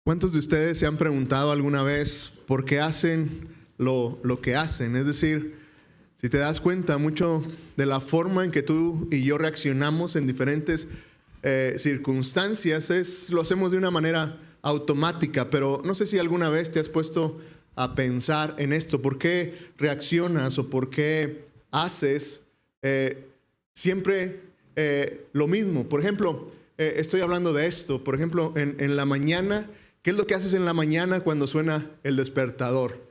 ¿Cuántos de ustedes se han preguntado alguna vez por qué hacen lo que hacen? Es decir, si te das cuenta, mucho de la forma en que tú y yo reaccionamos en diferentes circunstancias lo hacemos de una manera automática, pero no sé si alguna vez te has puesto a pensar en esto. ¿Por qué reaccionas o por qué haces siempre lo mismo? Por ejemplo, estoy hablando de esto. Por ejemplo, en la mañana, ¿qué es lo que haces en la mañana cuando suena el despertador?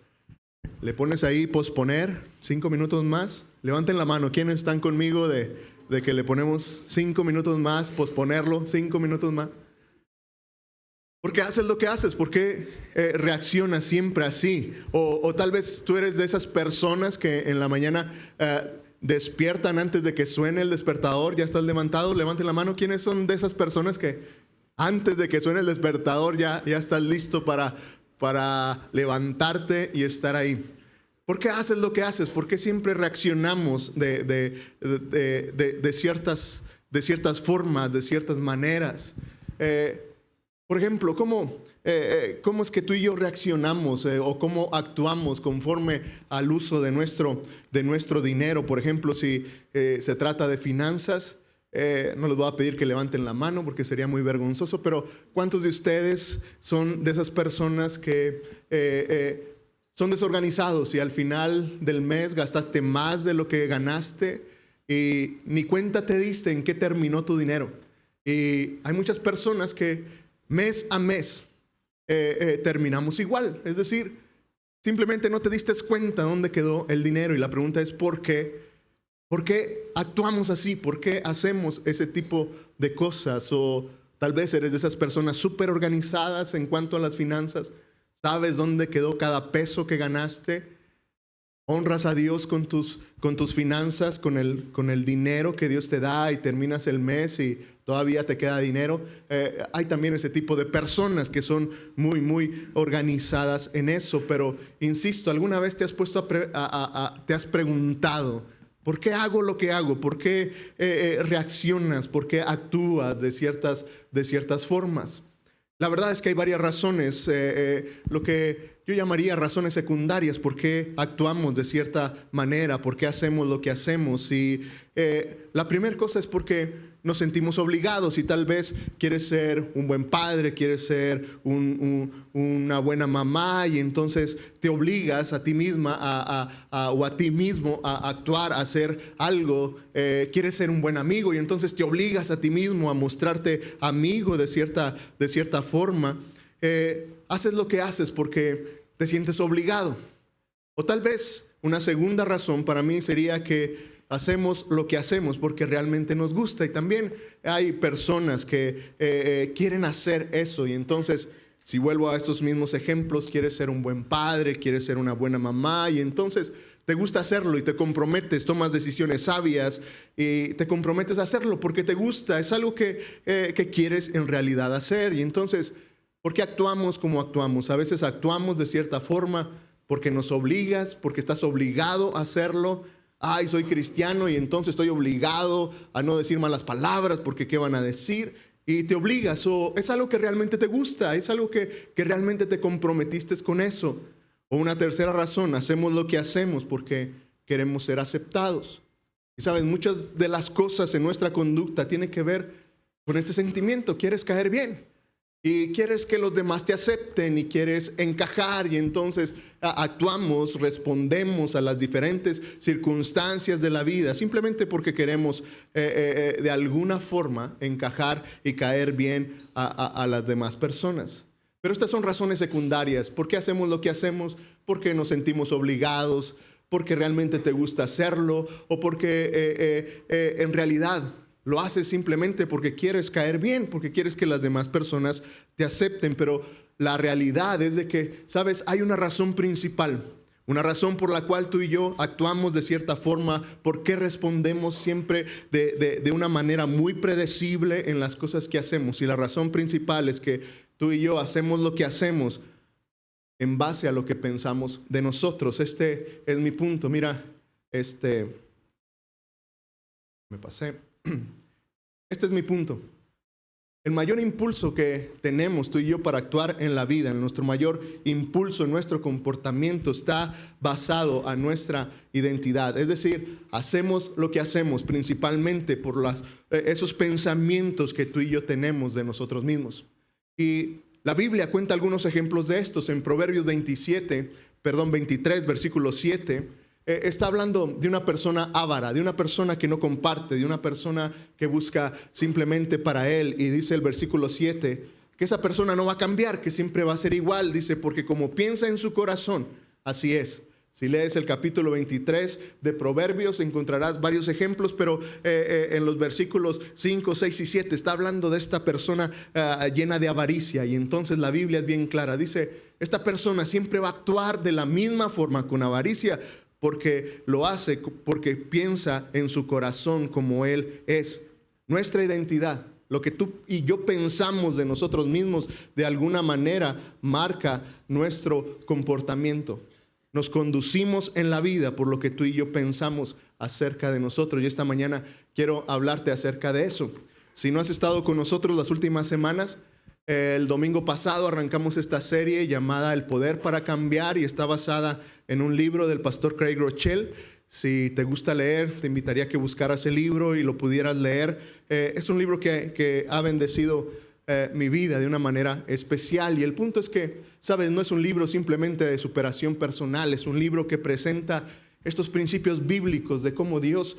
Le pones ahí posponer 5 minutos más. Levanten la mano. ¿Quiénes están conmigo de que le ponemos 5 minutos más, posponerlo 5 minutos más? ¿Por qué haces lo que haces? ¿Por qué reaccionas siempre así? O tal vez tú eres de esas personas que en la mañana despiertan antes de que suene el despertador. Ya estás levantado. Levanten la mano. ¿Quiénes son de esas personas que antes de que suene el despertador ya estás listo para levantarte y estar ahí? ¿Por qué haces lo que haces? ¿Por qué siempre reaccionamos de ciertas formas, de ciertas maneras? Por ejemplo, ¿cómo es que tú y yo reaccionamos o cómo actuamos conforme al uso de nuestro dinero? Por ejemplo, si se trata de finanzas, no les voy a pedir que levanten la mano porque sería muy vergonzoso, pero ¿cuántos de ustedes son de esas personas que son desorganizados y al final del mes gastaste más de lo que ganaste y ni cuenta te diste en qué terminó tu dinero? Y hay muchas personas que mes a mes terminamos igual, es decir, simplemente no te diste cuenta dónde quedó el dinero y la pregunta es ¿por qué? ¿Por qué actuamos así? ¿Por qué hacemos ese tipo de cosas? O tal vez eres de esas personas súper organizadas en cuanto a las finanzas. ¿Sabes dónde quedó cada peso que ganaste? ¿Honras a Dios con tus finanzas, con el dinero que Dios te da y terminas el mes y todavía te queda dinero? Hay también ese tipo de personas que son muy, muy organizadas en eso. Pero, insisto, ¿alguna vez te has puesto te has preguntado ¿por qué hago lo que hago? ¿Por qué reaccionas? ¿Por qué actúas de ciertas formas? La verdad es que hay varias razones, lo que yo llamaría razones secundarias, por qué actuamos de cierta manera, por qué hacemos lo que hacemos. Y la primera cosa es porque nos sentimos obligados y tal vez quieres ser un buen padre, quieres ser una buena mamá y entonces te obligas a ti misma o a ti mismo a actuar, a hacer algo. Quieres ser un buen amigo y entonces te obligas a ti mismo a mostrarte amigo de cierta forma. Haces lo que haces porque te sientes obligado. O tal vez una segunda razón para mí sería que hacemos lo que hacemos porque realmente nos gusta. Y también hay personas que quieren hacer eso. Y entonces, si vuelvo a estos mismos ejemplos, quieres ser un buen padre, quieres ser una buena mamá. Y entonces te gusta hacerlo y te comprometes, tomas decisiones sabias y te comprometes a hacerlo porque te gusta. Es algo que quieres en realidad hacer. Y entonces, ¿por qué actuamos como actuamos? A veces actuamos de cierta forma porque nos obligas, porque estás obligado a hacerlo. Ay, soy cristiano y entonces estoy obligado a no decir malas palabras porque ¿qué van a decir? Y te obligas, o es algo que realmente te gusta, es algo que realmente te comprometiste con eso. O una tercera razón, hacemos lo que hacemos porque queremos ser aceptados. Y sabes, muchas de las cosas en nuestra conducta tienen que ver con este sentimiento, quieres caer bien. Y quieres que los demás te acepten y quieres encajar y entonces actuamos, respondemos a las diferentes circunstancias de la vida simplemente porque queremos de alguna forma encajar y caer bien a las demás personas. Pero estas son razones secundarias. ¿Por qué hacemos lo que hacemos? Porque nos sentimos obligados, porque realmente te gusta hacerlo o porque en realidad lo haces simplemente porque quieres caer bien, porque quieres que las demás personas te acepten. Pero la realidad es de que, ¿sabes? Hay una razón principal, una razón por la cual tú y yo actuamos de cierta forma, por qué respondemos siempre de una manera muy predecible en las cosas que hacemos. Y la razón principal es que tú y yo hacemos lo que hacemos en base a lo que pensamos de nosotros. Este es mi punto. Mira, me pasé. Este es mi punto. El mayor impulso que tenemos tú y yo para actuar en la vida, nuestro mayor impulso en nuestro comportamiento está basado a nuestra identidad. Es decir, hacemos lo que hacemos principalmente por esos pensamientos que tú y yo tenemos de nosotros mismos. Y la Biblia cuenta algunos ejemplos de estos. En Proverbios 23, versículo 7. Está hablando de una persona avara, de una persona que no comparte, de una persona que busca simplemente para él. Y dice el versículo 7 que esa persona no va a cambiar, que siempre va a ser igual. Dice, porque como piensa en su corazón, así es. Si lees el capítulo 23 de Proverbios encontrarás varios ejemplos, pero en los versículos 5, 6 y 7 está hablando de esta persona llena de avaricia. Y entonces la Biblia es bien clara. Dice, esta persona siempre va a actuar de la misma forma con avaricia, porque lo hace, porque piensa en su corazón como Él es. Nuestra identidad, lo que tú y yo pensamos de nosotros mismos, de alguna manera marca nuestro comportamiento. Nos conducimos en la vida por lo que tú y yo pensamos acerca de nosotros. Y esta mañana quiero hablarte acerca de eso. Si no has estado con nosotros las últimas semanas, el domingo pasado arrancamos esta serie llamada El Poder para Cambiar y está basada en un libro del pastor Craig Groeschel. Si te gusta leer, te invitaría a que buscaras el libro y lo pudieras leer. Es un libro que ha bendecido mi vida de una manera especial. Y el punto es que, sabes, no es un libro simplemente de superación personal, es un libro que presenta estos principios bíblicos de cómo Dios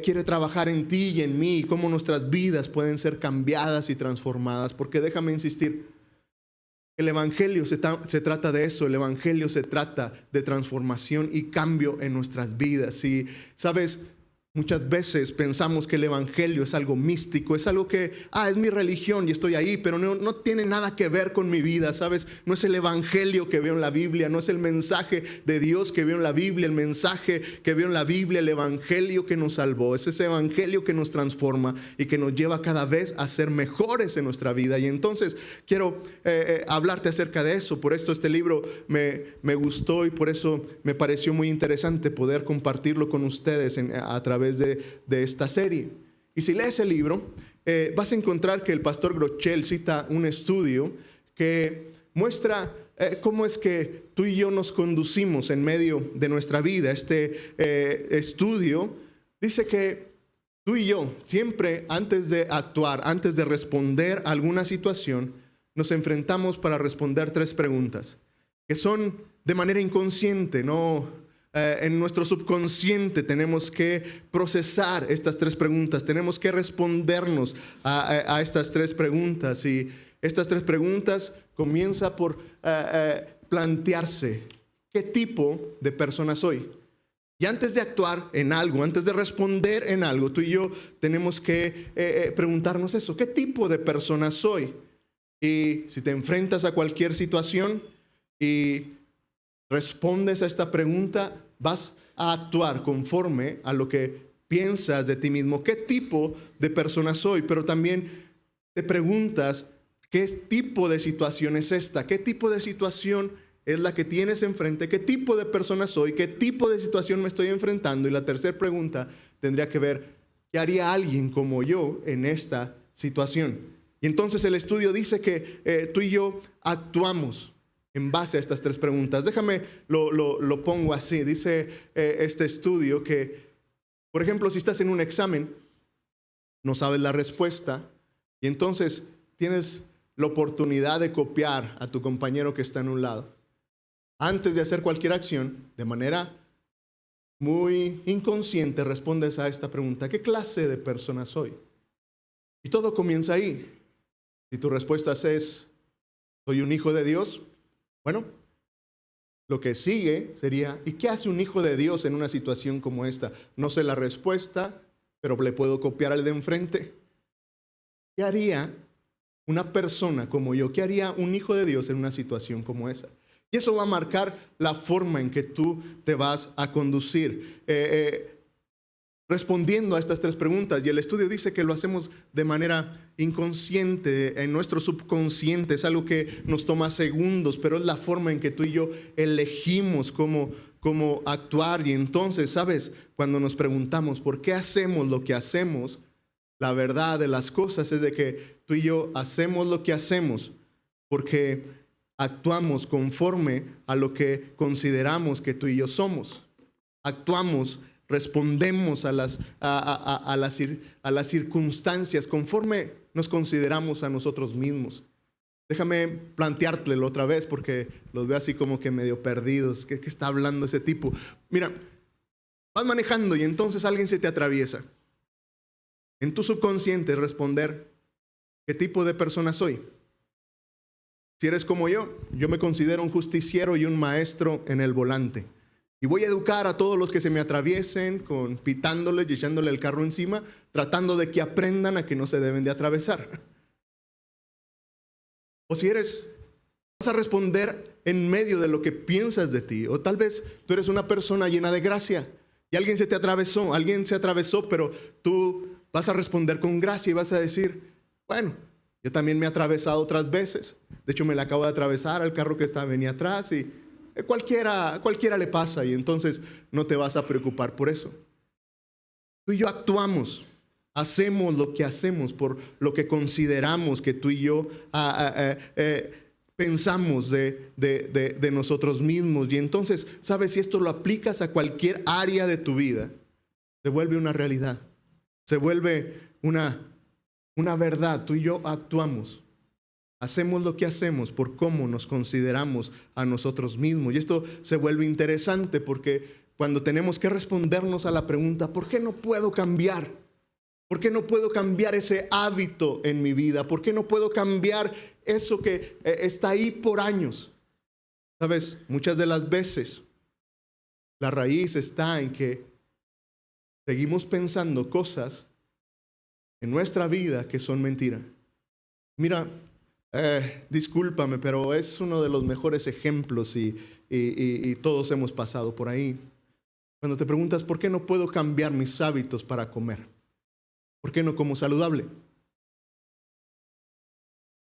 quiere trabajar en ti y en mí, y cómo nuestras vidas pueden ser cambiadas y transformadas. Porque déjame insistir, el Evangelio se trata de eso. El Evangelio se trata de transformación y cambio en nuestras vidas. Y, sabes, muchas veces pensamos que el Evangelio es algo místico, es algo que, es mi religión y estoy ahí, pero no tiene nada que ver con mi vida, ¿sabes? No es el Evangelio que veo en la Biblia, no es el mensaje de Dios que veo en la Biblia, el mensaje que veo en la Biblia, el Evangelio que nos salvó, es ese Evangelio que nos transforma y que nos lleva cada vez a ser mejores en nuestra vida. Y entonces quiero hablarte acerca de eso. Por esto este libro me gustó y por eso me pareció muy interesante poder compartirlo con ustedes a través de esta serie. Y si lees el libro, vas a encontrar que el pastor Groeschel cita un estudio que muestra cómo es que tú y yo nos conducimos en medio de nuestra vida. Este estudio dice que tú y yo siempre, antes de actuar, antes de responder a alguna situación, nos enfrentamos para responder 3 preguntas que son de manera inconsciente, en nuestro subconsciente tenemos que procesar estas 3 preguntas, tenemos que respondernos a estas 3 preguntas. Y estas 3 preguntas comienza por plantearse qué tipo de persona soy. Y antes de actuar en algo, antes de responder en algo, tú y yo tenemos que preguntarnos eso, ¿qué tipo de persona soy? Y si te enfrentas a cualquier situación y respondes a esta pregunta, vas a actuar conforme a lo que piensas de ti mismo. ¿Qué tipo de persona soy? Pero también te preguntas, ¿qué tipo de situación es esta? ¿Qué tipo de situación es la que tienes enfrente? ¿Qué tipo de persona soy? ¿Qué tipo de situación me estoy enfrentando? Y la tercera pregunta tendría que ver, ¿qué haría alguien como yo en esta situación? Y entonces el estudio dice que tú y yo actuamos en base a estas 3 preguntas. Déjame, lo pongo así. Dice este estudio que, por ejemplo, si estás en un examen, no sabes la respuesta, y entonces tienes la oportunidad de copiar a tu compañero que está en un lado. Antes de hacer cualquier acción, de manera muy inconsciente, respondes a esta pregunta: ¿qué clase de persona soy? Y todo comienza ahí. Si tu respuesta es, ¿soy un hijo de Dios? Bueno, lo que sigue sería, ¿y qué hace un hijo de Dios en una situación como esta? No sé la respuesta, pero le puedo copiar al de enfrente. ¿Qué haría una persona como yo? ¿Qué haría un hijo de Dios en una situación como esa? Y eso va a marcar la forma en que tú te vas a conducir. Respondiendo a estas 3 preguntas, y el estudio dice que lo hacemos de manera inconsciente, en nuestro subconsciente, es algo que nos toma segundos, pero es la forma en que tú y yo elegimos cómo actuar. Y entonces, ¿sabes? Cuando nos preguntamos por qué hacemos lo que hacemos, La verdad de las cosas es de que tú y yo hacemos lo que hacemos porque actuamos conforme a lo que consideramos que tú y yo somos. Actuamos, respondemos a las circunstancias conforme nos consideramos a nosotros mismos. Déjame planteártelo otra vez porque los veo así como que medio perdidos. ¿Qué está hablando ese tipo? Mira, vas manejando y entonces alguien se te atraviesa. En tu subconsciente responder, ¿qué tipo de persona soy? Si eres como yo me considero un justiciero y un maestro en el volante. Y voy a educar a todos los que se me atraviesen, pitándoles y echándole el carro encima, tratando de que aprendan a que no se deben de atravesar. O si vas a responder en medio de lo que piensas de ti. O tal vez tú eres una persona llena de gracia y alguien se atravesó, pero tú vas a responder con gracia y vas a decir, bueno, yo también me he atravesado otras veces. De hecho, me la acabo de atravesar al carro que venía atrás y cualquiera le pasa y entonces no te vas a preocupar por eso. Tú y yo actuamos. Hacemos lo que hacemos por lo que consideramos que tú y yo pensamos de nosotros mismos. Y entonces, ¿sabes? Si esto lo aplicas a cualquier área de tu vida, se vuelve una realidad. Se vuelve una verdad. Tú y yo actuamos. Hacemos lo que hacemos por cómo nos consideramos a nosotros mismos. Y esto se vuelve interesante porque cuando tenemos que respondernos a la pregunta, ¿por qué no puedo cambiar? ¿Por qué no puedo cambiar ese hábito en mi vida? ¿Por qué no puedo cambiar eso que está ahí por años? ¿Sabes? Muchas de las veces la raíz está en que seguimos pensando cosas en nuestra vida que son mentira. Mira, discúlpame, pero es uno de los mejores ejemplos y todos hemos pasado por ahí. Cuando te preguntas, ¿por qué no puedo cambiar mis hábitos para comer? ¿Por qué no como saludable?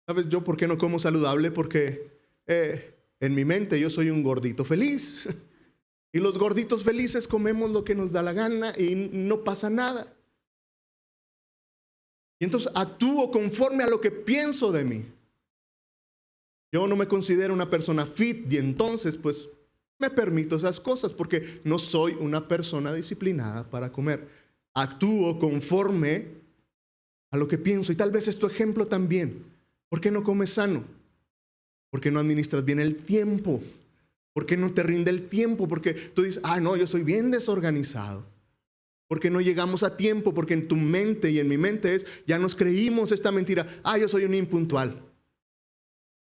¿Sabes yo por qué no como saludable? Porque en mi mente yo soy un gordito feliz. Y los gorditos felices comemos lo que nos da la gana y no pasa nada. Y entonces actúo conforme a lo que pienso de mí. Yo no me considero una persona fit y entonces pues me permito esas cosas porque no soy una persona disciplinada para comer. Actúo conforme a lo que pienso. Y tal vez es tu ejemplo también. ¿Por qué no comes sano? ¿Por qué no administras bien el tiempo? ¿Por qué no te rinde el tiempo? Porque tú dices, no, yo soy bien desorganizado. ¿Por qué no llegamos a tiempo? Porque en tu mente y en mi mente ya nos creímos esta mentira. Yo soy un impuntual.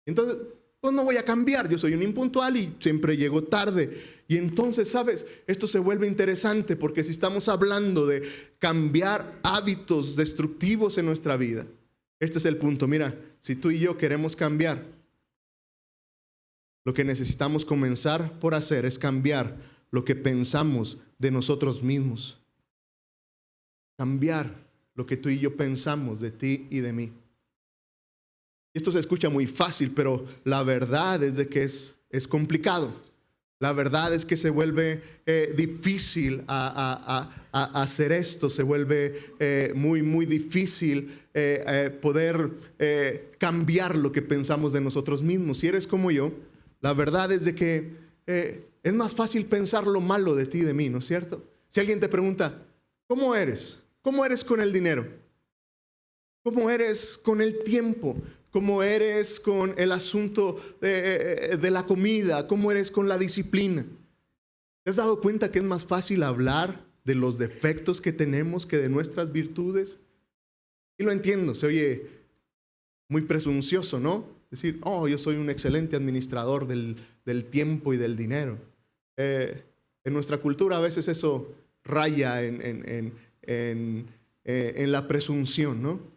Entonces, pues no voy a cambiar. Yo soy un impuntual y siempre llego tarde. Y entonces, ¿sabes? Esto se vuelve interesante porque si estamos hablando de cambiar hábitos destructivos en nuestra vida, este es el punto. Mira, si tú y yo queremos cambiar, lo que necesitamos comenzar por hacer es cambiar lo que pensamos de nosotros mismos. Cambiar lo que tú y yo pensamos de ti y de mí. Y esto se escucha muy fácil, pero la verdad es de que es complicado. La verdad es que se vuelve difícil a hacer esto. Se vuelve muy, muy difícil poder cambiar lo que pensamos de nosotros mismos. Si eres como yo, la verdad es de que es más fácil pensar lo malo de ti y de mí, ¿no es cierto? Si alguien te pregunta, ¿cómo eres? ¿Cómo eres con el dinero? ¿Cómo eres con el tiempo? ¿Cómo eres con el asunto de la comida? ¿Cómo eres con la disciplina? ¿Te has dado cuenta que es más fácil hablar de los defectos que tenemos que de nuestras virtudes? Y lo entiendo, se oye muy presuncioso, ¿no? Decir, yo soy un excelente administrador del tiempo y del dinero. En nuestra cultura a veces eso raya en la presunción, ¿no?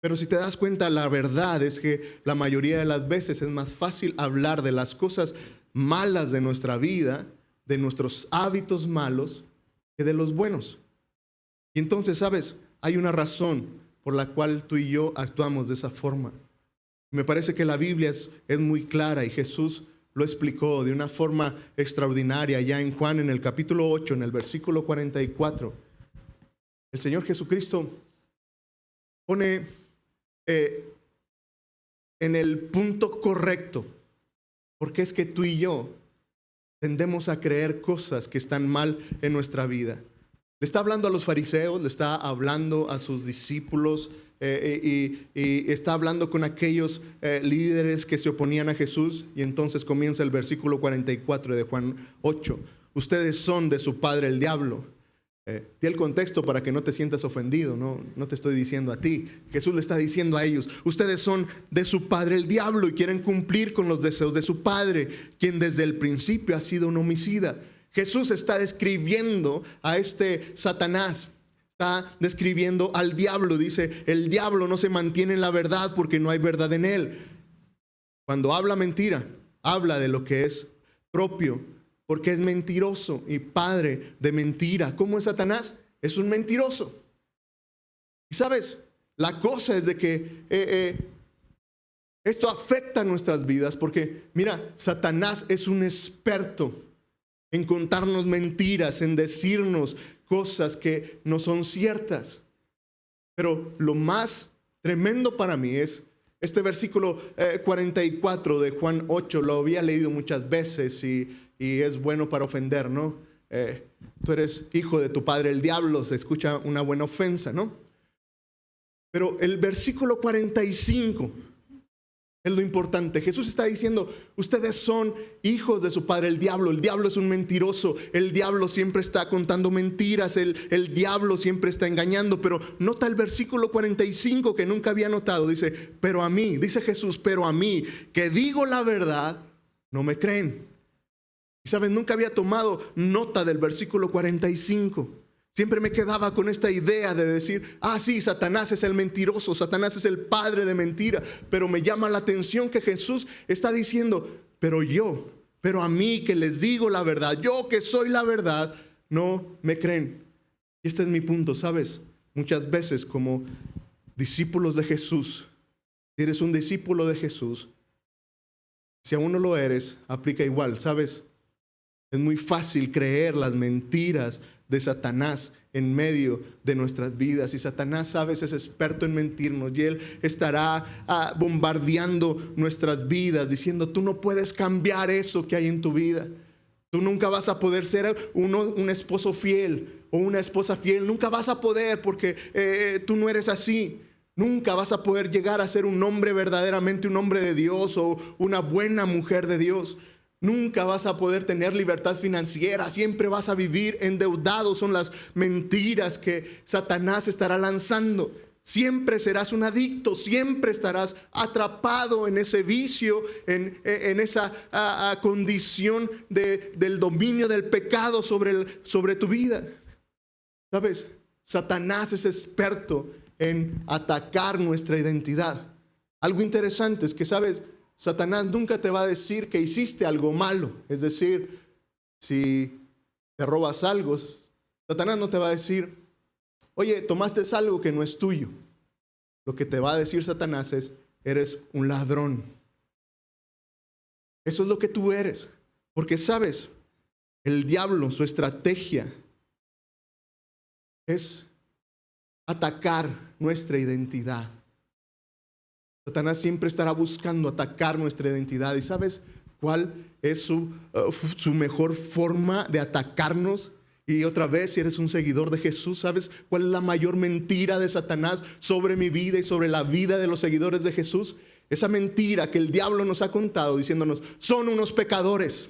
Pero si te das cuenta, la verdad es que la mayoría de las veces es más fácil hablar de las cosas malas de nuestra vida, de nuestros hábitos malos, que de los buenos. Y entonces, ¿sabes? Hay una razón por la cual tú y yo actuamos de esa forma. Me parece que la Biblia es muy clara y Jesús lo explicó de una forma extraordinaria ya en Juan, en el capítulo 8, en el versículo 44. El Señor Jesucristo pone en el punto correcto, porque es que tú y yo tendemos a creer cosas que están mal en nuestra vida. Le está hablando a los fariseos, le está hablando a sus discípulos y está hablando con aquellos líderes que se oponían a Jesús. Y entonces comienza el versículo 44 de Juan 8. Ustedes son de su padre el diablo. Di el contexto para que no te sientas ofendido, no te estoy diciendo a ti. Jesús le está diciendo a ellos, ustedes son de su padre el diablo y quieren cumplir con los deseos de su padre, quien desde el principio ha sido un homicida. Jesús está describiendo a este Satanás, está describiendo al diablo. Dice, el diablo no se mantiene en la verdad porque no hay verdad en él. Cuando habla mentira, habla de lo que es propio, porque es mentiroso y padre de mentira. ¿Cómo es Satanás? Es un mentiroso. Y sabes, la cosa es de que esto afecta nuestras vidas, porque mira, Satanás es un experto en contarnos mentiras, en decirnos cosas que no son ciertas. Pero lo más tremendo para mí es este versículo 44 de Juan 8. Lo había leído muchas veces y es bueno para ofender, ¿no? Tú eres hijo de tu padre el diablo, se escucha una buena ofensa, ¿no? Pero el versículo 45 es lo importante. Jesús está diciendo, ustedes son hijos de su padre el diablo es un mentiroso, el diablo siempre está contando mentiras, el diablo siempre está engañando. Pero nota el versículo 45 que nunca había notado, dice, pero a mí, dice Jesús, pero a mí, que digo la verdad, no me creen. Y sabes, nunca había tomado nota del versículo 45. Siempre me quedaba con esta idea de decir, sí, Satanás es el mentiroso, Satanás es el padre de mentira. Pero me llama la atención que Jesús está diciendo, pero a mí que les digo la verdad, yo que soy la verdad, no me creen. Y este es mi punto, ¿sabes? Muchas veces como discípulos de Jesús, si eres un discípulo de Jesús, si aún no lo eres, aplica igual, ¿sabes? Es muy fácil creer las mentiras de Satanás en medio de nuestras vidas. Y Satanás, sabes, es experto en mentirnos. Y él estará bombardeando nuestras vidas, diciendo, tú no puedes cambiar eso que hay en tu vida. Tú nunca vas a poder ser un esposo fiel o una esposa fiel. Nunca vas a poder porque tú no eres así. Nunca vas a poder llegar a ser un hombre verdaderamente, un hombre de Dios o una buena mujer de Dios. Nunca vas a poder tener libertad financiera, siempre vas a vivir endeudado. Son las mentiras que Satanás estará lanzando. Siempre serás un adicto, siempre estarás atrapado en ese vicio, en esa condición del dominio del pecado sobre tu vida. ¿Sabes? Satanás es experto en atacar nuestra identidad. Algo interesante es que, ¿sabes? Satanás nunca te va a decir que hiciste algo malo. Es decir, si te robas algo, Satanás no te va a decir, oye, tomaste algo que no es tuyo. Lo que te va a decir Satanás es, eres un ladrón. Eso es lo que tú eres. Porque sabes, el diablo, su estrategia es atacar nuestra identidad. Satanás siempre estará buscando atacar nuestra identidad. ¿Y sabes cuál es su mejor forma de atacarnos? Y otra vez, si eres un seguidor de Jesús, ¿sabes cuál es la mayor mentira de Satanás sobre mi vida y sobre la vida de los seguidores de Jesús? Esa mentira que el diablo nos ha contado diciéndonos, son unos pecadores.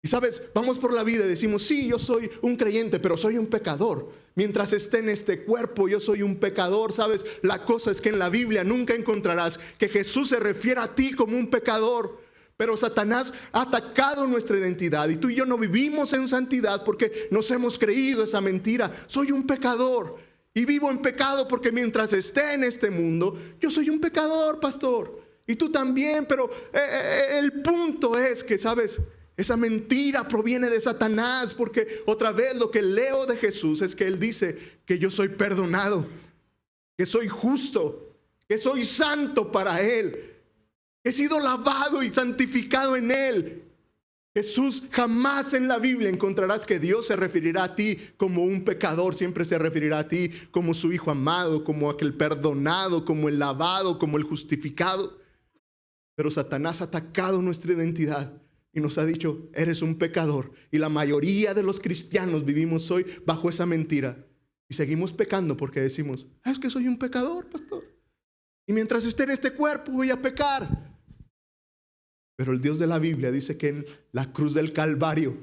Y sabes, vamos por la vida y decimos, sí, yo soy un creyente, pero soy un pecador. Mientras esté en este cuerpo, yo soy un pecador. Sabes, la cosa es que en la Biblia nunca encontrarás que Jesús se refiera a ti como un pecador. Pero Satanás ha atacado nuestra identidad y tú y yo no vivimos en santidad porque nos hemos creído esa mentira. Soy un pecador y vivo en pecado porque mientras esté en este mundo, yo soy un pecador, pastor. Y tú también, pero el punto es que, ¿sabes? Esa mentira proviene de Satanás, porque otra vez lo que leo de Jesús es que Él dice que yo soy perdonado, que soy justo, que soy santo para Él, he sido lavado y santificado en Él. Jesús, jamás en la Biblia encontrarás que Dios se referirá a ti como un pecador. Siempre se referirá a ti como su hijo amado, como aquel perdonado, como el lavado, como el justificado. Pero Satanás ha atacado nuestra identidad y nos ha dicho, eres un pecador. Y la mayoría de los cristianos vivimos hoy bajo esa mentira. Y seguimos pecando porque decimos, es que soy un pecador, pastor. Y mientras esté en este cuerpo voy a pecar. Pero el Dios de la Biblia dice que en la cruz del Calvario,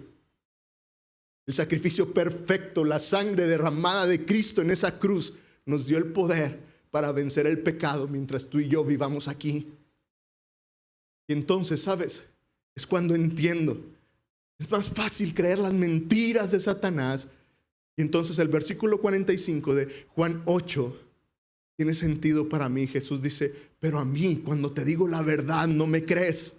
el sacrificio perfecto, la sangre derramada de Cristo en esa cruz, nos dio el poder para vencer el pecado mientras tú y yo vivamos aquí. Y entonces, ¿sabes? Es cuando entiendo. Es más fácil creer las mentiras de Satanás. Y entonces el versículo 45 de Juan 8 tiene sentido para mí. Jesús dice, pero a mí, cuando te digo la verdad, no me crees.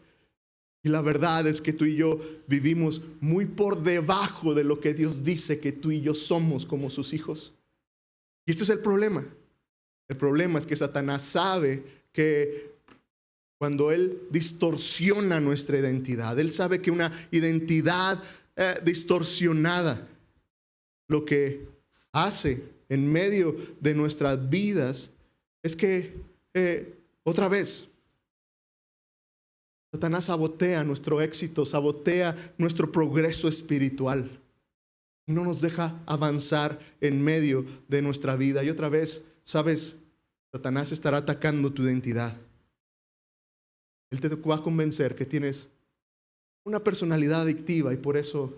Y la verdad es que tú y yo vivimos muy por debajo de lo que Dios dice que tú y yo somos como sus hijos. Y este es el problema. El problema es que Satanás sabe que cuando Él distorsiona nuestra identidad, Él sabe que una identidad distorsionada lo que hace en medio de nuestras vidas es que, otra vez, Satanás sabotea nuestro éxito, sabotea nuestro progreso espiritual. Y no nos deja avanzar en medio de nuestra vida. Y otra vez, ¿sabes? Satanás estará atacando tu identidad. Él te va a convencer que tienes una personalidad adictiva y por eso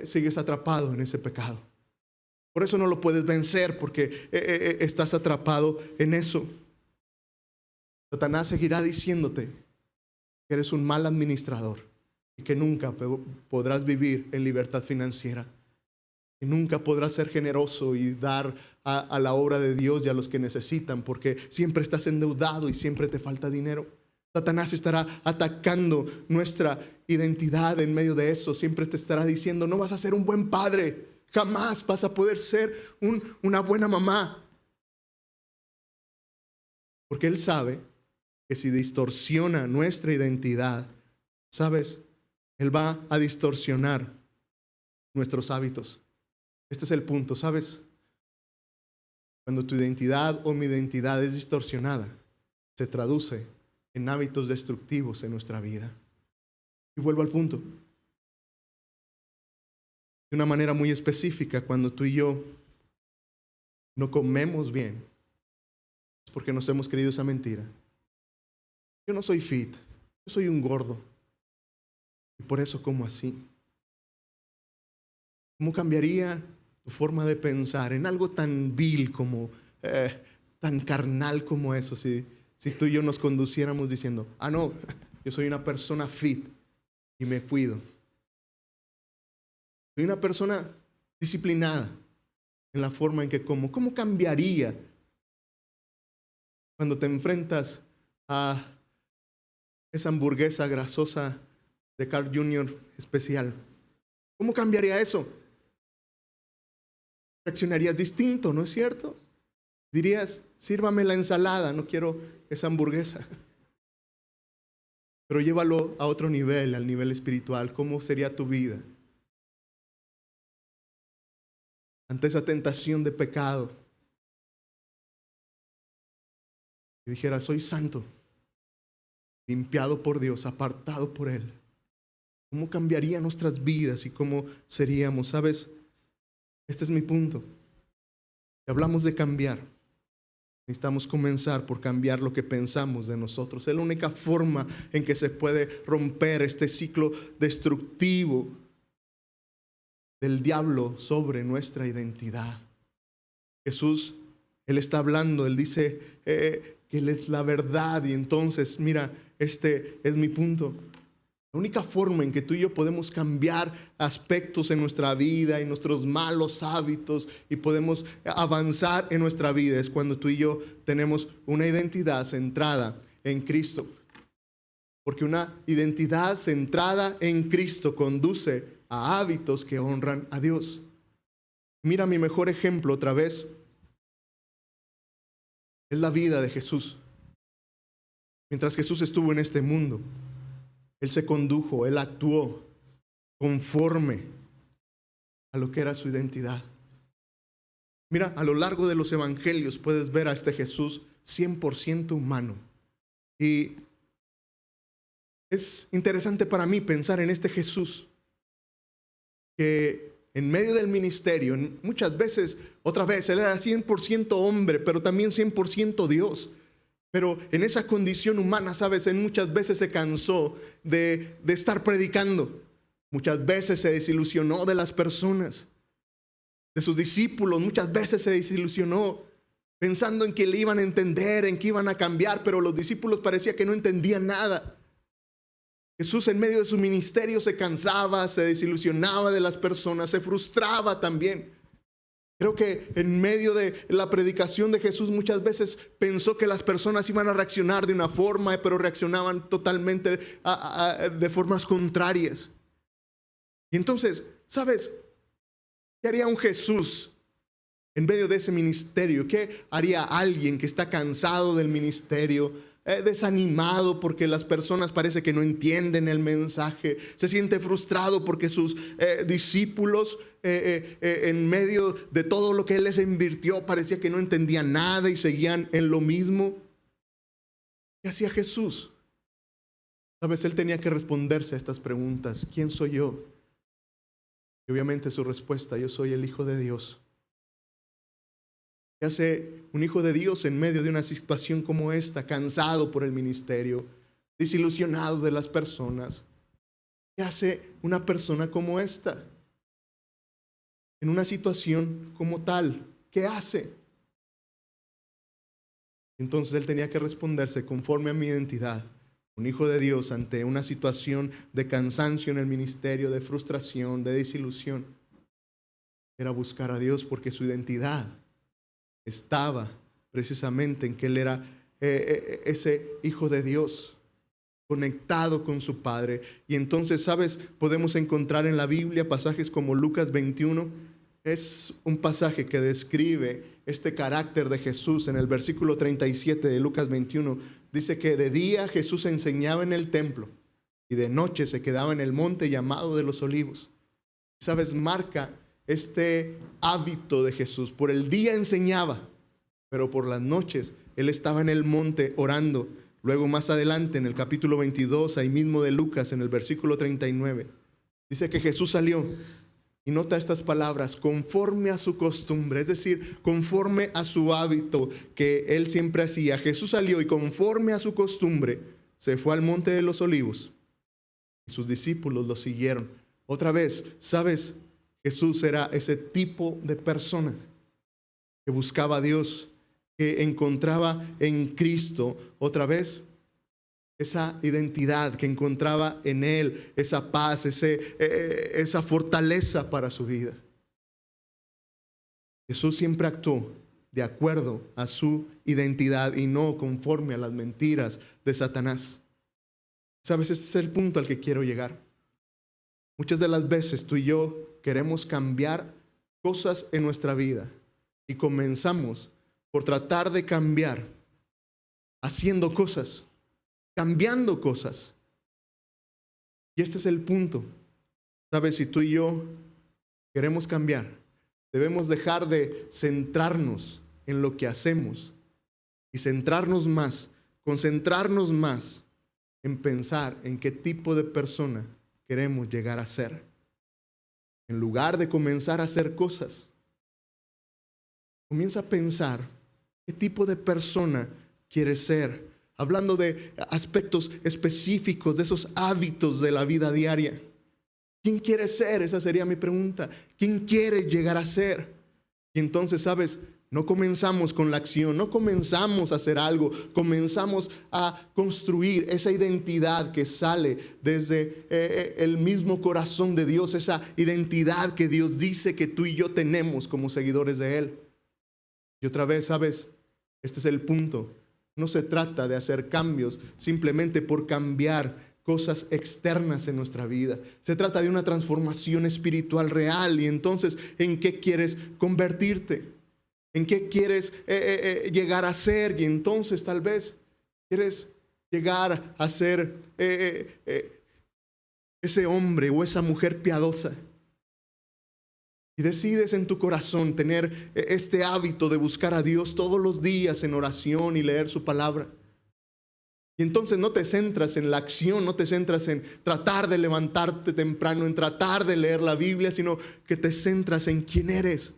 sigues atrapado en ese pecado. Por eso no lo puedes vencer porque estás atrapado en eso. Satanás seguirá diciéndote que eres un mal administrador y que nunca podrás vivir en libertad financiera. Que nunca podrás ser generoso y dar a la obra de Dios y a los que necesitan porque siempre estás endeudado y siempre te falta dinero. Satanás estará atacando nuestra identidad en medio de eso. Siempre te estará diciendo, no vas a ser un buen padre. Jamás vas a poder ser una buena mamá. Porque Él sabe que si distorsiona nuestra identidad, ¿sabes? Él va a distorsionar nuestros hábitos. Este es el punto, ¿sabes? Cuando tu identidad o mi identidad es distorsionada, se traduce en hábitos destructivos en nuestra vida. Y vuelvo al punto. De una manera muy específica, cuando tú y yo no comemos bien, es porque nos hemos creído esa mentira. Yo no soy fit, yo soy un gordo. Y por eso como así. ¿Cómo cambiaría tu forma de pensar en algo tan vil como, tan carnal como eso? Si tú y yo nos conduciéramos diciendo, no, yo soy una persona fit y me cuido. Soy una persona disciplinada en la forma en que como. ¿Cómo cambiaría cuando te enfrentas a esa hamburguesa grasosa de Carl Jr. especial? ¿Cómo cambiaría eso? Reaccionarías distinto, ¿no es cierto? Dirías, sírvame la ensalada, no quiero esa hamburguesa. Pero llévalo a otro nivel, al nivel espiritual. ¿Cómo sería tu vida ante esa tentación de pecado? Y dijera, soy santo, limpiado por Dios, apartado por Él. ¿Cómo cambiarían nuestras vidas y cómo seríamos? ¿Sabes? Este es mi punto. Si hablamos de cambiar, necesitamos comenzar por cambiar lo que pensamos de nosotros. Es la única forma en que se puede romper este ciclo destructivo del diablo sobre nuestra identidad. Jesús, Él está hablando, Él dice que Él es la verdad. Y entonces, mira, este es mi punto. La única forma en que tú y yo podemos cambiar aspectos en nuestra vida y nuestros malos hábitos y podemos avanzar en nuestra vida es cuando tú y yo tenemos una identidad centrada en Cristo. Porque una identidad centrada en Cristo conduce a hábitos que honran a Dios. Mira, mi mejor ejemplo otra vez es la vida de Jesús. Mientras Jesús estuvo en este mundo, Él se condujo, Él actuó conforme a lo que era su identidad. Mira, a lo largo de los evangelios puedes ver a este Jesús 100% humano. Y es interesante para mí pensar en este Jesús que en medio del ministerio, muchas veces, otra vez, Él era 100% hombre, pero también 100% Dios. Pero en esa condición humana, ¿sabes? Él muchas veces se cansó de estar predicando. Muchas veces se desilusionó de las personas, de sus discípulos. Muchas veces se desilusionó pensando en que le iban a entender, en que iban a cambiar, pero los discípulos parecía que no entendían nada. Jesús en medio de su ministerio se cansaba, se desilusionaba de las personas, se frustraba también. Creo que en medio de la predicación de Jesús muchas veces pensó que las personas iban a reaccionar de una forma, pero reaccionaban totalmente de formas contrarias. Y entonces, ¿sabes? ¿Qué haría un Jesús en medio de ese ministerio? ¿Qué haría alguien que está cansado del ministerio? Desanimado porque las personas parece que no entienden el mensaje, se siente frustrado porque sus discípulos en medio de todo lo que Él les invirtió parecía que no entendían nada y seguían en lo mismo. ¿Qué hacía Jesús? Sabes, Él tenía que responderse a estas preguntas. ¿Quién soy yo? Y obviamente su respuesta: yo soy el Hijo de Dios. ¿Qué hace un hijo de Dios en medio de una situación como esta, cansado por el ministerio, desilusionado de las personas? ¿Qué hace una persona como esta en una situación como tal? ¿Qué hace? Entonces él tenía que responderse conforme a mi identidad. Un hijo de Dios ante una situación de cansancio en el ministerio, de frustración, de desilusión, era buscar a Dios, porque su identidad estaba precisamente en que Él era ese hijo de Dios, conectado con su Padre. Y entonces, ¿sabes? Podemos encontrar en la Biblia pasajes como Lucas 21. Es un pasaje que describe este carácter de Jesús. En el versículo 37 de Lucas 21 dice que de día Jesús enseñaba en el templo y de noche se quedaba en el monte llamado de los Olivos. ¿Sabes? Marca este hábito de Jesús. Por el día enseñaba, pero por las noches Él estaba en el monte orando. Luego más adelante en el capítulo 22, ahí mismo de Lucas, en el versículo 39, dice que Jesús salió y nota estas palabras: conforme a su costumbre, es decir, conforme a su hábito que Él siempre hacía. Jesús salió y conforme a su costumbre se fue al monte de los Olivos y sus discípulos lo siguieron. Otra vez, ¿sabes? Jesús era ese tipo de persona que buscaba a Dios, que encontraba en Cristo otra vez esa identidad, que encontraba en Él esa paz, esa fortaleza para su vida. Jesús siempre actuó de acuerdo a su identidad y no conforme a las mentiras de Satanás. ¿Sabes? Este es el punto al que quiero llegar. Muchas de las veces tú y yo queremos cambiar cosas en nuestra vida y comenzamos por tratar de cambiar haciendo cosas, cambiando cosas. Y este es el punto. ¿Sabes? Si tú y yo queremos cambiar, debemos dejar de centrarnos en lo que hacemos y centrarnos más, concentrarnos más en pensar en qué tipo de persona queremos llegar a ser. En lugar de comenzar a hacer cosas, comienza a pensar qué tipo de persona quieres ser. Hablando de aspectos específicos, de esos hábitos de la vida diaria. ¿Quién quieres ser? Esa sería mi pregunta. ¿Quién quieres llegar a ser? Y entonces, ¿sabes? No comenzamos con la acción, no comenzamos a hacer algo, comenzamos a construir esa identidad que sale desde el mismo corazón de Dios, esa identidad que Dios dice que tú y yo tenemos como seguidores de Él. Y otra vez, ¿sabes? Este es el punto. No se trata de hacer cambios simplemente por cambiar cosas externas en nuestra vida. Se trata de una transformación espiritual real. Y entonces, ¿en qué quieres convertirte? ¿En qué quieres llegar a ser? Y entonces tal vez quieres llegar a ser ese hombre o esa mujer piadosa, y decides en tu corazón tener este hábito de buscar a Dios todos los días en oración y leer su palabra, y entonces no te centras en la acción, no te centras en tratar de levantarte temprano, en tratar de leer la Biblia, sino que te centras en quién eres.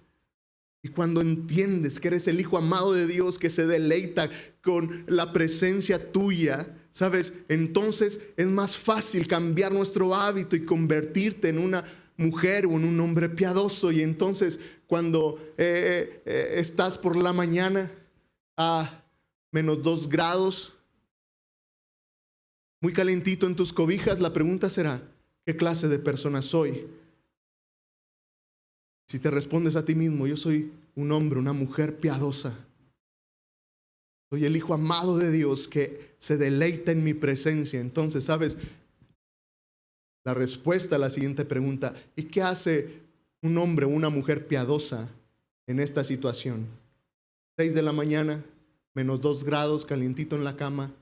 Y cuando entiendes que eres el hijo amado de Dios, que se deleita con la presencia tuya, ¿sabes? Entonces es más fácil cambiar nuestro hábito y convertirte en una mujer o en un hombre piadoso. Y entonces cuando estás por la mañana a -2 grados, muy calentito en tus cobijas, la pregunta será, ¿qué clase de persona soy? Si te respondes a ti mismo, yo soy un hombre, una mujer piadosa. Soy el hijo amado de Dios que se deleita en mi presencia. Entonces, ¿sabes? La respuesta a la siguiente pregunta, ¿y qué hace un hombre o una mujer piadosa en esta situación? 6 de la mañana, -2 grados, calientito en la cama.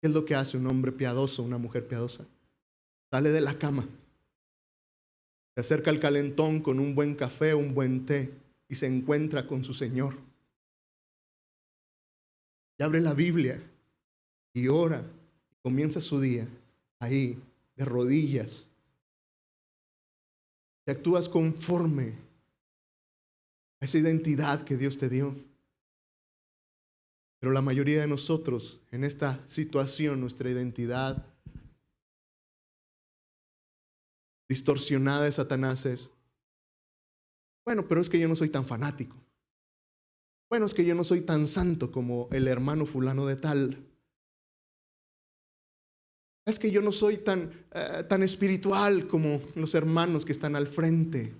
¿Qué es lo que hace un hombre piadoso, una mujer piadosa? Sale de la cama, se acerca al calentón con un buen café, un buen té, y se encuentra con su Señor. Y abre la Biblia y ora, y comienza su día ahí, de rodillas. Y actúas conforme a esa identidad que Dios te dio. Pero la mayoría de nosotros en esta situación, nuestra identidad distorsionada de Satanás es, bueno, pero es que yo no soy tan fanático. Bueno, es que yo no soy tan santo como el hermano fulano de tal. Es que yo no soy tan espiritual como los hermanos que están al frente.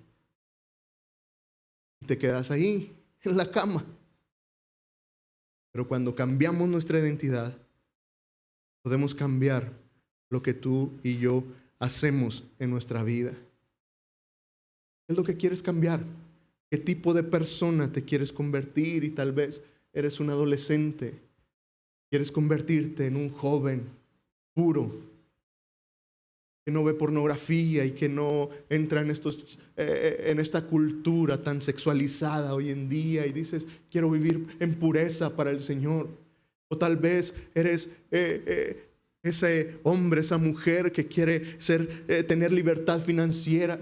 Y te quedas ahí, en la cama. Pero cuando cambiamos nuestra identidad, podemos cambiar lo que tú y yo hacemos en nuestra vida. ¿Qué es lo que quieres cambiar? ¿Qué tipo de persona te quieres convertir? Y tal vez eres un adolescente. Quieres convertirte en un joven puro, que no ve pornografía y que no entra en esta cultura tan sexualizada hoy en día, y dices, quiero vivir en pureza para el Señor. O tal vez eres ese hombre, esa mujer que quiere tener libertad financiera.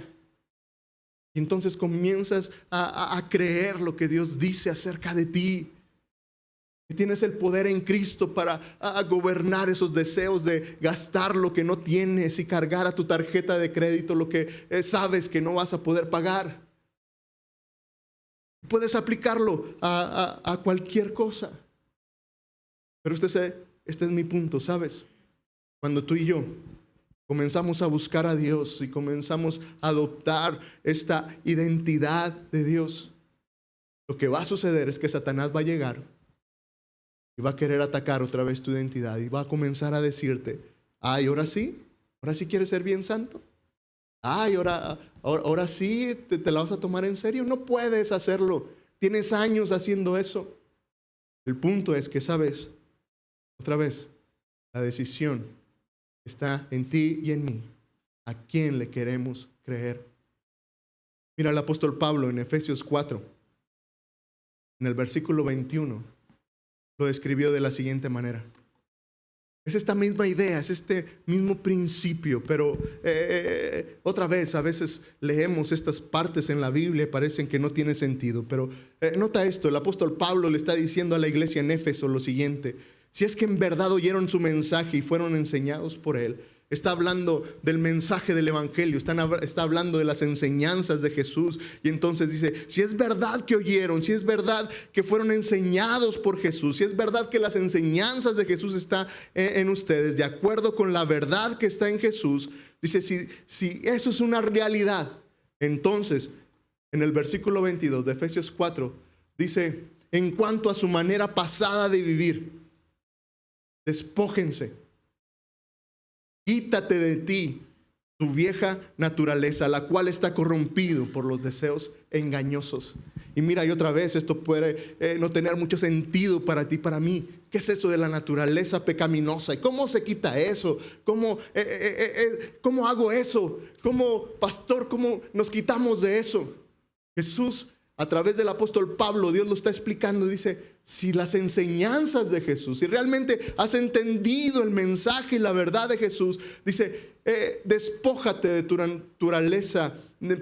Y entonces comienzas a creer lo que Dios dice acerca de ti. Que tienes el poder en Cristo para gobernar esos deseos de gastar lo que no tienes y cargar a tu tarjeta de crédito lo que sabes que no vas a poder pagar. Puedes aplicarlo a cualquier cosa. Pero este es mi punto, ¿sabes? Cuando tú y yo comenzamos a buscar a Dios y comenzamos a adoptar esta identidad de Dios, lo que va a suceder es que Satanás va a llegar y va a querer atacar otra vez tu identidad y va a comenzar a decirte, ay, ahora sí quieres ser bien santo. Ay, ahora sí te la vas a tomar en serio. No puedes hacerlo. Tienes años haciendo eso. El punto es que, ¿sabes? Otra vez, la decisión está en ti y en mí. ¿A quién le queremos creer? Mira, el apóstol Pablo en Efesios 4, en el versículo 21, lo describió de la siguiente manera. Es esta misma idea, es este mismo principio, pero otra vez, a veces leemos estas partes en la Biblia y parecen que no tiene sentido, pero nota esto, el apóstol Pablo le está diciendo a la iglesia en Éfeso lo siguiente: si es que en verdad oyeron su mensaje y fueron enseñados por él. Está hablando del mensaje del evangelio, está hablando de las enseñanzas de Jesús. Y entonces dice, si es verdad que oyeron, si es verdad que fueron enseñados por Jesús, si es verdad que las enseñanzas de Jesús están en ustedes, de acuerdo con la verdad que está en Jesús, dice, si eso es una realidad, entonces en el versículo 22 de Efesios 4, dice, en cuanto a su manera pasada de vivir, despójense. Quítate de ti tu vieja naturaleza, la cual está corrompido por los deseos engañosos. Y mira, y otra vez, esto puede no tener mucho sentido para ti, para mí. ¿Qué es eso de la naturaleza pecaminosa? ¿Y cómo se quita eso? ¿Cómo hago eso? ¿Cómo, pastor, cómo nos quitamos de eso? Jesús, a través del apóstol Pablo, Dios lo está explicando. Dice, si las enseñanzas de Jesús, si realmente has entendido el mensaje y la verdad de Jesús, dice, despójate de tu naturaleza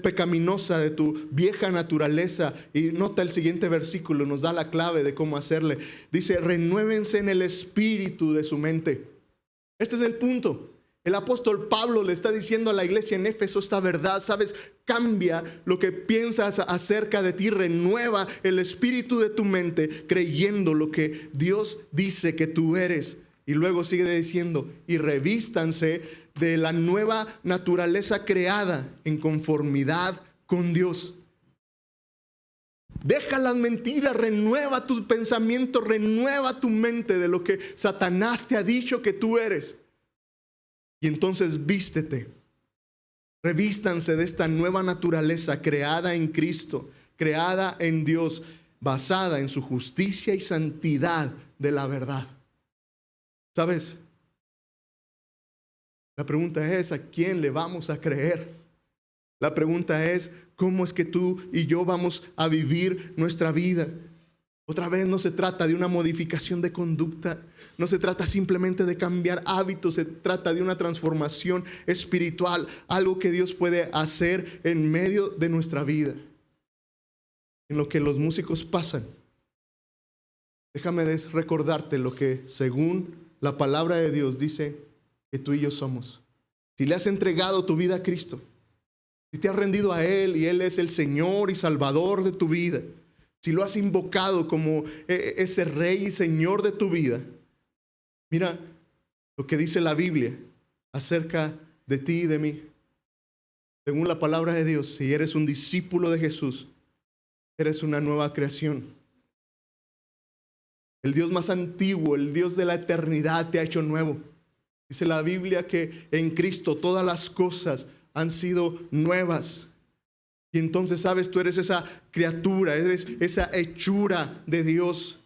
pecaminosa, de tu vieja naturaleza. Y nota el siguiente versículo, nos da la clave de cómo hacerle. Dice, renuévense en el espíritu de su mente. Este es el punto. El apóstol Pablo le está diciendo a la iglesia en Éfeso esta verdad. ¿Sabes? Cambia lo que piensas acerca de ti. Renueva el espíritu de tu mente creyendo lo que Dios dice que tú eres. Y luego sigue diciendo, y revístanse de la nueva naturaleza creada en conformidad con Dios. Deja las mentiras, renueva tu pensamiento, renueva tu mente de lo que Satanás te ha dicho que tú eres. Y entonces vístete, revístanse de esta nueva naturaleza creada en Cristo, creada en Dios, basada en su justicia y santidad de la verdad. ¿Sabes? La pregunta es, ¿a quién le vamos a creer? La pregunta es, ¿cómo es que tú y yo vamos a vivir nuestra vida? Otra vez no se trata de una modificación de conducta, no se trata simplemente de cambiar hábitos, se trata de una transformación espiritual, algo que Dios puede hacer en medio de nuestra vida. En lo que los músicos pasan, déjame recordarte lo que según la palabra de Dios dice que tú y yo somos. Si le has entregado tu vida a Cristo, si te has rendido a Él y Él es el Señor y Salvador de tu vida, si lo has invocado como ese Rey y Señor de tu vida, mira lo que dice la Biblia acerca de ti y de mí. Según la palabra de Dios, si eres un discípulo de Jesús, eres una nueva creación. El Dios más antiguo, el Dios de la eternidad te ha hecho nuevo. Dice la Biblia que en Cristo todas las cosas han sido nuevas. Y entonces, sabes, tú eres esa criatura, eres esa hechura de Dios.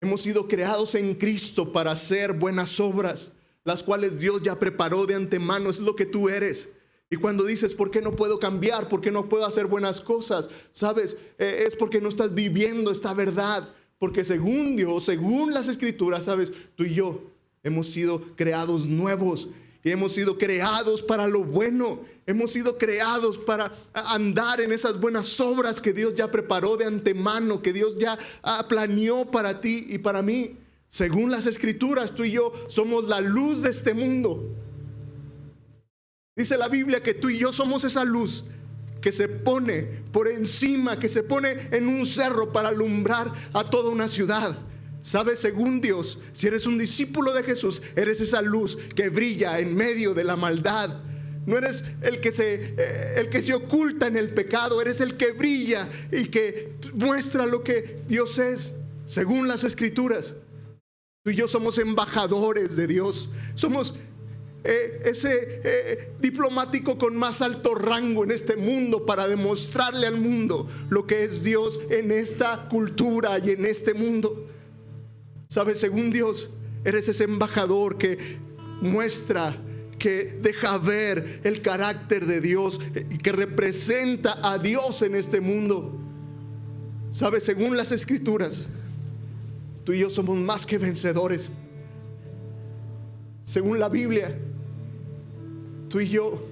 Hemos sido creados en Cristo para hacer buenas obras, las cuales Dios ya preparó de antemano. Es lo que tú eres. Y cuando dices, ¿por qué no puedo cambiar? ¿Por qué no puedo hacer buenas cosas? ¿Sabes? Es porque no estás viviendo esta verdad. Porque según Dios, según las Escrituras, ¿sabes? Tú y yo hemos sido creados nuevos. Y hemos sido creados para lo bueno. Hemos sido creados para andar en esas buenas obras que Dios ya preparó de antemano, que Dios ya planeó para ti y para mí. Según las Escrituras, tú y yo somos la luz de este mundo. Dice la Biblia que tú y yo somos esa luz que se pone por encima, que se pone en un cerro para alumbrar a toda una ciudad. ¿Sabes? Según Dios, si eres un discípulo de Jesús, eres esa luz que brilla en medio de la maldad. No eres el que se oculta en el pecado, eres el que brilla y que muestra lo que Dios es, según las Escrituras. Tú y yo somos embajadores de Dios, somos ese diplomático con más alto rango en este mundo para demostrarle al mundo lo que es Dios en esta cultura y en este mundo. ¿Sabes? Según Dios, eres ese embajador que muestra, que deja ver el carácter de Dios y que representa a Dios en este mundo. ¿Sabes? Según las Escrituras, tú y yo somos más que vencedores. Según la Biblia, tú y yo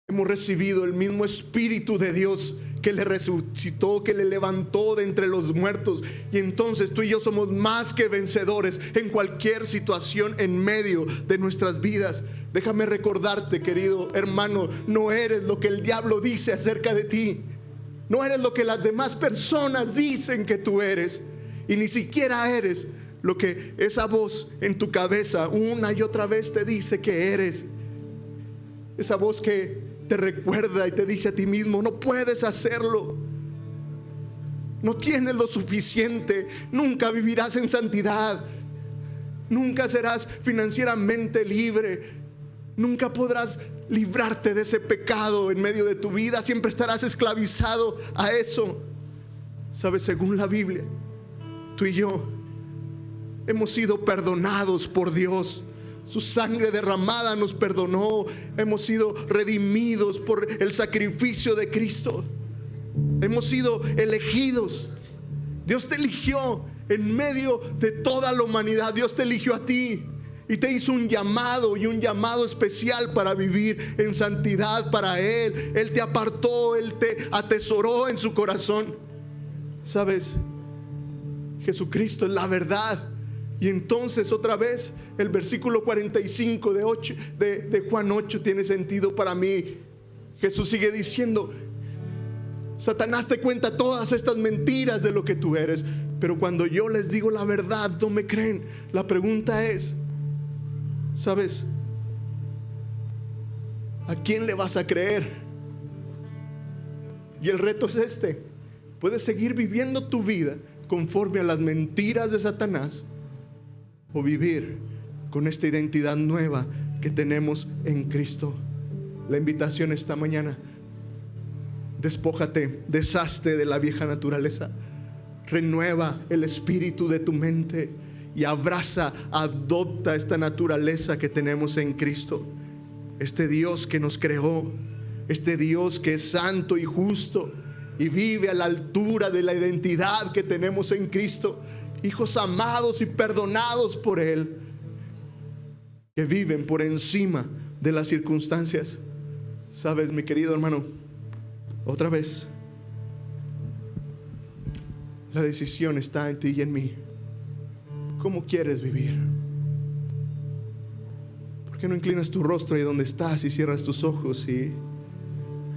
hemos recibido el mismo Espíritu de Dios que le resucitó, que le levantó de entre los muertos. Y entonces tú y yo somos más que vencedores en cualquier situación en medio de nuestras vidas. Déjame recordarte, querido hermano, no eres lo que el diablo dice acerca de ti. No eres lo que las demás personas dicen que tú eres. Y ni siquiera eres lo que esa voz en tu cabeza una y otra vez te dice que eres. Esa voz que te recuerda y te dice a ti mismo, no puedes hacerlo, no tienes lo suficiente, nunca vivirás en santidad, Nunca serás financieramente libre. Nunca podrás librarte de ese pecado en medio de tu vida. Siempre estarás esclavizado a eso. ¿Sabes? Según la Biblia, tú y yo hemos sido perdonados por Dios. Su sangre derramada nos perdonó. Hemos sido redimidos por el sacrificio de Cristo. Hemos sido elegidos. Dios te eligió en medio de toda la humanidad. Dios te eligió a ti y te hizo un llamado, y un llamado especial para vivir en santidad para Él. Él te apartó, Él te atesoró en su corazón. ¿Sabes? Jesucristo es la verdad. Y entonces otra vez el versículo 45 de Juan 8 tiene sentido para mí. Jesús sigue diciendo: Satanás te cuenta todas estas mentiras de lo que tú eres, pero cuando yo les digo la verdad no me creen. La pregunta es, ¿sabes? ¿A quién le vas a creer? Y el reto es este: puedes seguir viviendo tu vida conforme a las mentiras de Satanás, o vivir con esta identidad nueva que tenemos en Cristo. La invitación esta mañana: despójate, deshazte de la vieja naturaleza, renueva el espíritu de tu mente y abraza, adopta esta naturaleza que tenemos en Cristo. Este Dios que nos creó, este Dios que es santo y justo y vive a la altura de la identidad que tenemos en Cristo. Hijos amados y perdonados por Él, que viven por encima de las circunstancias. Sabes, mi querido hermano, otra vez, la decisión está en ti y en mí. ¿Cómo quieres vivir? ¿Por qué no inclinas tu rostro ahí donde estás y cierras tus ojos? Y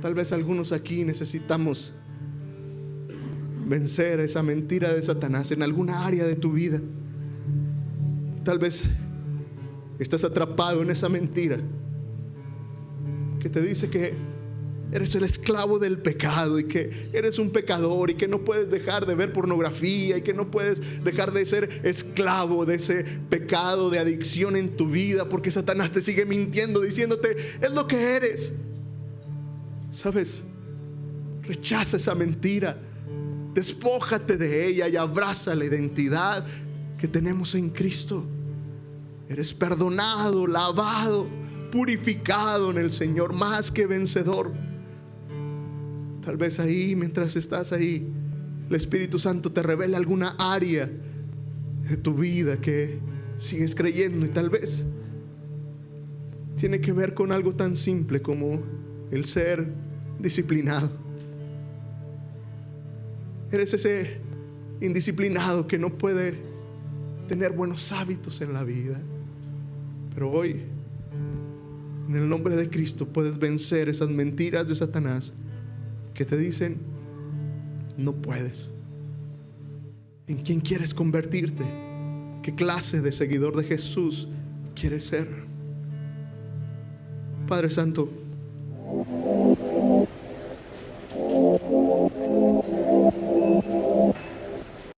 tal vez algunos aquí necesitamos vencer esa mentira de Satanás en alguna área de tu vida. Tal vez estás atrapado en esa mentira que te dice que eres el esclavo del pecado y que eres un pecador y que no puedes dejar de ver pornografía y que no puedes dejar de ser esclavo de ese pecado de adicción en tu vida, porque Satanás te sigue mintiendo, diciéndote: es lo que eres. ¿Sabes? Rechaza esa mentira. Despójate de ella y abraza la identidad que tenemos en Cristo. Eres perdonado, lavado, purificado en el Señor, más que vencedor. Tal vez ahí, mientras estás ahí, el Espíritu Santo te revela alguna área de tu vida que sigues creyendo, y tal vez tiene que ver con algo tan simple como el ser disciplinado. Eres ese indisciplinado que no puede tener buenos hábitos en la vida. Pero hoy, en el nombre de Cristo, puedes vencer esas mentiras de Satanás que te dicen: no puedes. ¿En quién quieres convertirte? ¿Qué clase de seguidor de Jesús quieres ser? Padre Santo,